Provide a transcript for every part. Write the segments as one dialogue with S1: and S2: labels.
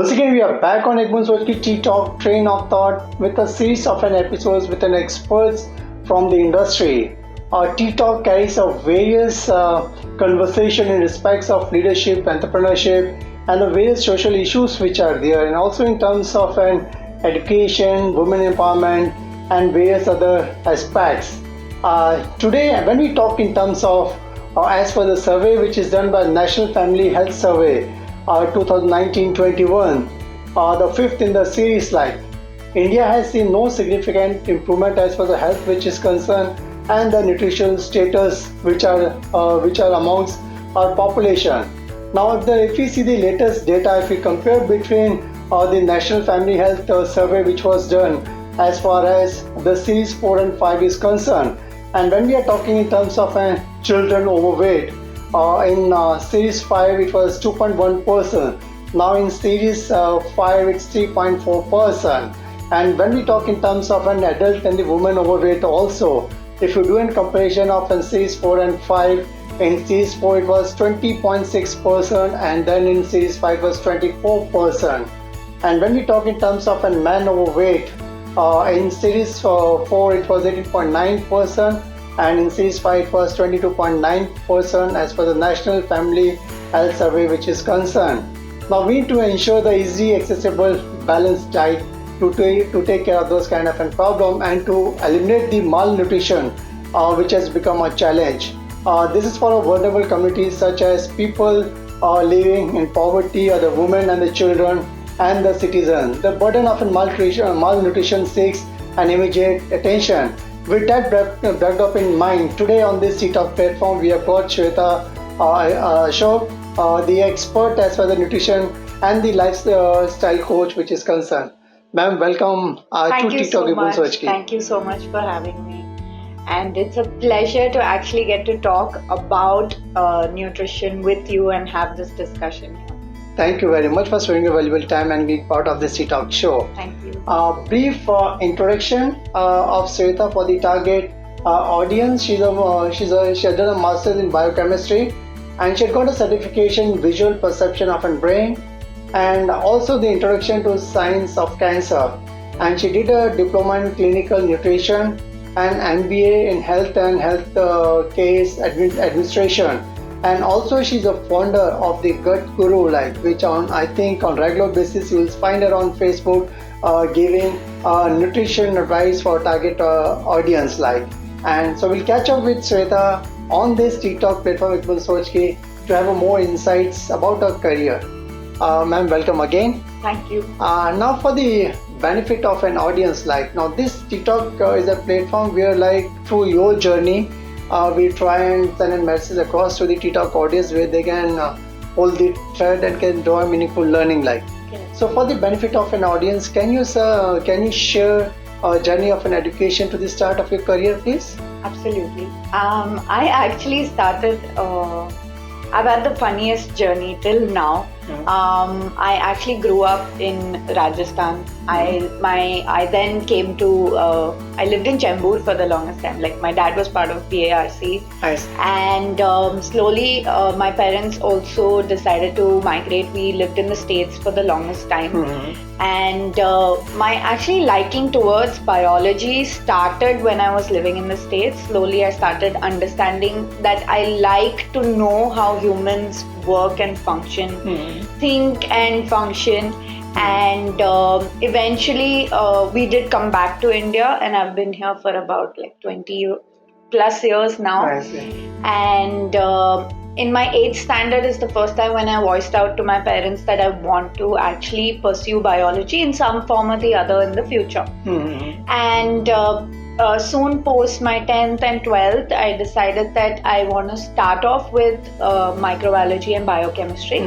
S1: Once again, we are back on Boond Soch ki ttalk, train of thought, with a series of episodes with an experts from the industry. Our ttalk carries out various conversation in respects of leadership, entrepreneurship, and the various social issues which are there, and also in terms of an education, women empowerment, and various other aspects. Today, when we talk in terms of, as per the survey which is done by National Family Health Survey 2019-21, the fifth in the series, like India has seen no significant improvement as far as the health which is concerned, and the nutritional status which are amongst our population. Now, if we see the latest data, if we compare between the National Family Health Survey which was done as far as the series 4 and 5 is concerned, and when we are talking in terms of children overweight, in series 5 it was 2.1%, now in series 5 it's 3.4%, and when we talk in terms of an adult and the woman overweight also, if you do in comparison of in series 4 and 5, in series 4 it was 20.6%, and then in series 5 was 24%. And when we talk in terms of a man overweight, in series 4 it was 18.9%, and in series 5 it was 22.9% as per the National Family Health Survey which is concerned. Now we need to ensure the easy, accessible, balanced diet to take care of those kind of a problem and to eliminate the malnutrition which has become a challenge. This is for vulnerable communities such as people living in poverty, or the women and the children and the citizens. The burden of malnutrition seeks an immediate attention. With that backdrop in mind, today on this ttalk platform, we have got Shweta Ashok, the expert as far as the nutrition and the lifestyle coach which is concerned. Ma'am, welcome to ttalk Boond Soch.
S2: Thank you so much for having me. And it's a pleasure to actually get to talk about nutrition with you and have this discussion here.
S1: Thank you very much for spending your valuable time and being part of this ttalk show.
S2: Thank you.
S1: Brief introduction of Shweta for the target audience. She has done a master's in biochemistry, and she had got a certification in visual perception of a brain, and also the introduction to science of cancer. And she did a diploma in clinical nutrition and MBA in health and health case administration. And also she's a founder of the GutGuru, which I think on regular basis you will find her on Facebook giving nutrition advice for target audience . And so we'll catch up with Shweta on this ttalk platform with Boond Soch to have more insights about her career. Ma'am, welcome again.
S2: Thank you.
S1: Now for the benefit of an audience, now this ttalk is a platform where through your journey we try and send a message across to the ttalk audience where they can hold the thread and can draw meaningful learning . So for the benefit of an audience, can you share a journey of an education to the start of your career, please?
S2: Absolutely. I actually started, I've had the funniest journey till now. I actually grew up in Rajasthan. I then came to, I lived in Chembur for the longest time. My dad was part of BARC.
S1: Nice.
S2: And slowly my parents also decided to migrate. We lived in the States for the longest time. And my actually liking towards biology started when I was living in the States. Slowly I started understanding that I like to know how humans work and function, think and function. And eventually we did come back to India, and I've been here for about 20 plus years now. And in my 8th standard is the first time when I voiced out to my parents that I want to actually pursue biology in some form or the other in the future. And soon post my 10th and 12th, I decided that I want to start off with microbiology and biochemistry.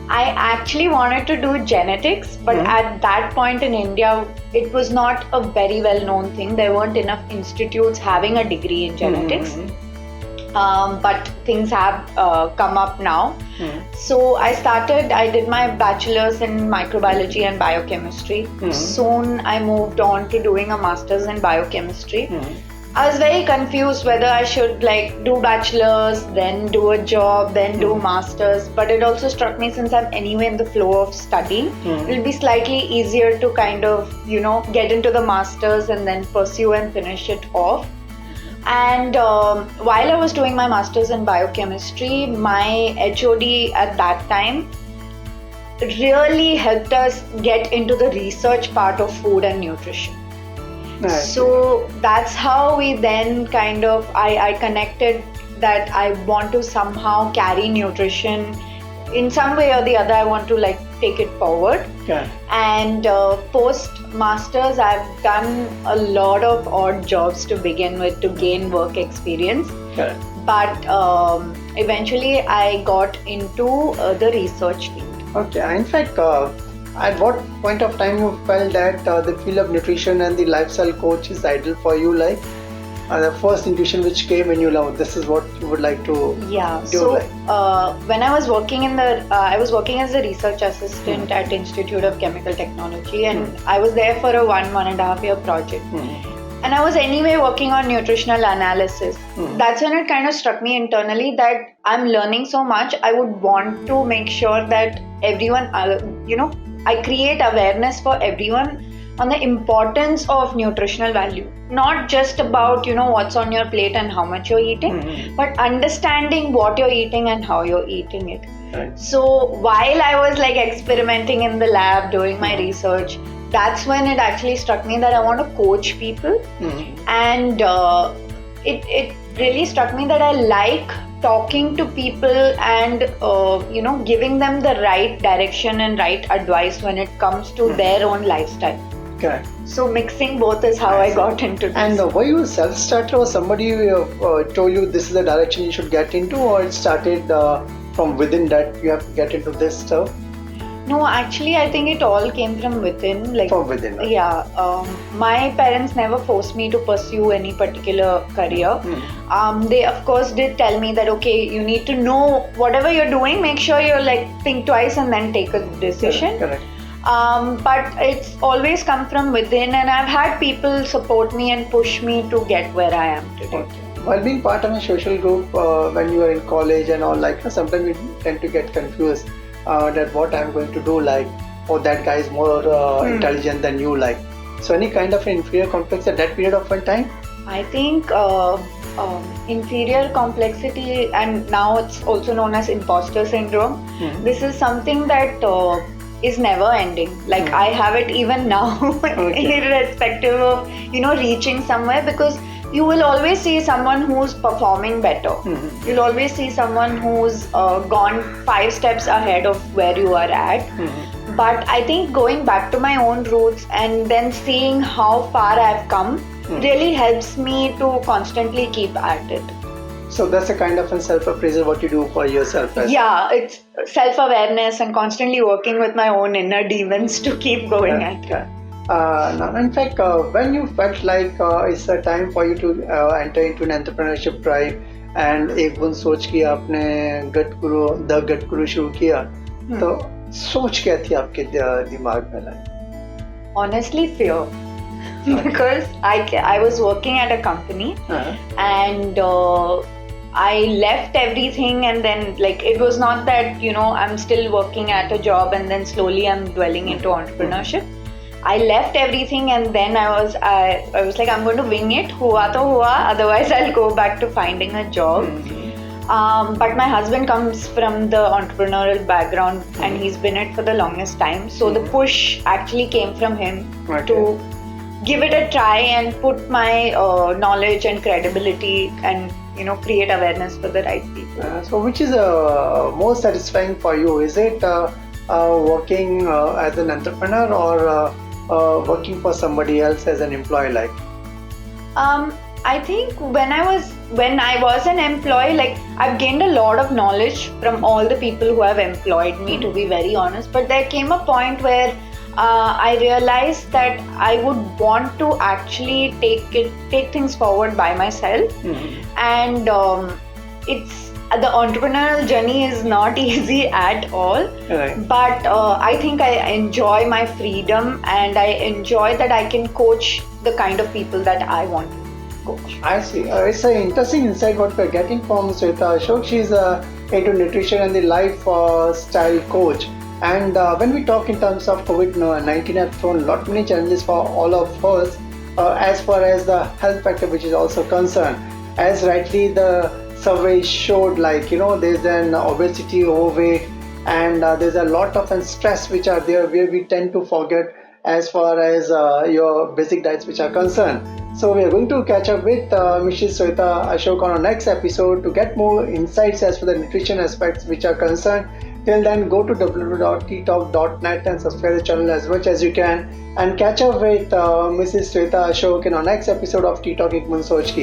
S2: I actually wanted to do genetics, but at that point in India, it was not a very well-known thing. There weren't enough institutes having a degree in genetics. But things have come up now. So I did my bachelor's in microbiology and biochemistry. Soon I moved on to doing a master's in biochemistry. I was very confused whether I should like do bachelor's, then do a job, then do master's. But it also struck me, since I'm anyway in the flow of studying, it'll be slightly easier to kind of, get into the master's and then pursue and finish it off. And while I was doing my master's in biochemistry, my HOD at that time really helped us get into the research part of food and nutrition.
S1: Nice.
S2: So that's how we then kind of, I connected that I want to somehow carry nutrition in some way or the other. I want to like take it forward.
S1: Yeah.
S2: And post masters, I've done a lot of odd jobs to begin with to gain work experience.
S1: Correct.
S2: But eventually I got into the research field.
S1: Okay. In fact, at what point of time you felt that the field of nutrition and the lifestyle coach is ideal for you? Like the first intuition which came when you know this is what you would like to do.
S2: So when I was working in I was working as a research assistant at Institute of Chemical Technology, and I was there for a 1.5 year project. And I was anyway working on nutritional analysis. That's when it kind of struck me internally that I'm learning so much. I would want to make sure that everyone, I create awareness for everyone on the importance of nutritional value. Not just about, what's on your plate and how much you're eating, but understanding what you're eating and how you're eating it.
S1: Right.
S2: So while I was like experimenting in the lab, doing my research, that's when it actually struck me that I want to coach people. And it really struck me that I like talking to people and giving them the right direction and right advice when it comes to their own lifestyle.
S1: Correct.
S2: So mixing both is how I got into this.
S1: And were you a self-starter or somebody told you this is the direction you should get into, or it started from within that you have to get into this stuff?
S2: No, actually, I think it all came from within. Like
S1: From within. Right?
S2: Yeah, my parents never forced me to pursue any particular career. They of course did tell me that okay, you need to know whatever you're doing. Make sure you like think twice and then take a decision.
S1: Correct.
S2: But it's always come from within, and I've had people support me and push me to get where I am today.
S1: Okay. While being part of a social group, when you are in college and all, like sometimes we tend to get confused that what I'm going to do, like, oh, that guy is more intelligent than you, like. So any kind of inferior complex at that period of time?
S2: I think inferior complexity, and now it's also known as imposter syndrome. This is something that is never ending. Like I have it even now, irrespective of reaching somewhere, because you will always see someone who's performing better. You'll always see someone who's gone 5 steps ahead of where you are at. But I think going back to my own roots and then seeing how far I've come really helps me to constantly keep at it.
S1: So that's a kind of a self-appraisal what you do for yourself.
S2: Yeah, it's self-awareness and constantly working with my own inner demons to keep going at it.
S1: Now, in fact, when you felt like it's a time for you to enter into an entrepreneurship drive and एक Boond Soch किया आपने the GutGuru शुरू किया, तो सोच क्या थी आपके दिमाग में like?
S2: Honestly, fear. Because I was working at a company and I left everything, and then like it was not that I'm still working at a job and then slowly I'm dwelling into entrepreneurship. I left everything, and then I was like, I'm going to wing it, hua to hua, otherwise I'll go back to finding a job. But my husband comes from the entrepreneurial background and he's been it for the longest time, so the push actually came from him to give it a try and put my knowledge and credibility and create awareness for the right people.
S1: So which is more satisfying for you? Is it working as an entrepreneur or working for somebody else as an employee, like?
S2: I think when I was an employee, like I've gained a lot of knowledge from all the people who have employed me, to be very honest. But there came a point where I realized that I would want to actually take things forward by myself, and it's the entrepreneurial journey is not easy at all. But I think I enjoy my freedom, and I enjoy that I can coach the kind of people that I want to. coach.
S1: I see. It's an interesting insight what we're getting from Shweta Ashok. She's into nutrition and the lifestyle coach. And when we talk in terms of COVID-19 have thrown a lot many challenges for all of us as far as the health factor which is also concerned. As rightly the survey showed, like, there's an obesity, overweight, and there's a lot of stress which are there where we tend to forget as far as your basic diets which are concerned. So we are going to catch up with Mrs. Shweta Ashok on our next episode to get more insights as for the nutrition aspects which are concerned. Till then, go to www.ttalk.net and subscribe the channel as much as you can, and catch up with Mrs. Shweta Ashok in our next episode of ttalk with Boond Soch.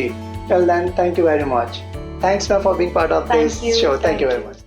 S1: Till then, thank you very much. Thanks, ma'am, for being part of this show. Thank you very much.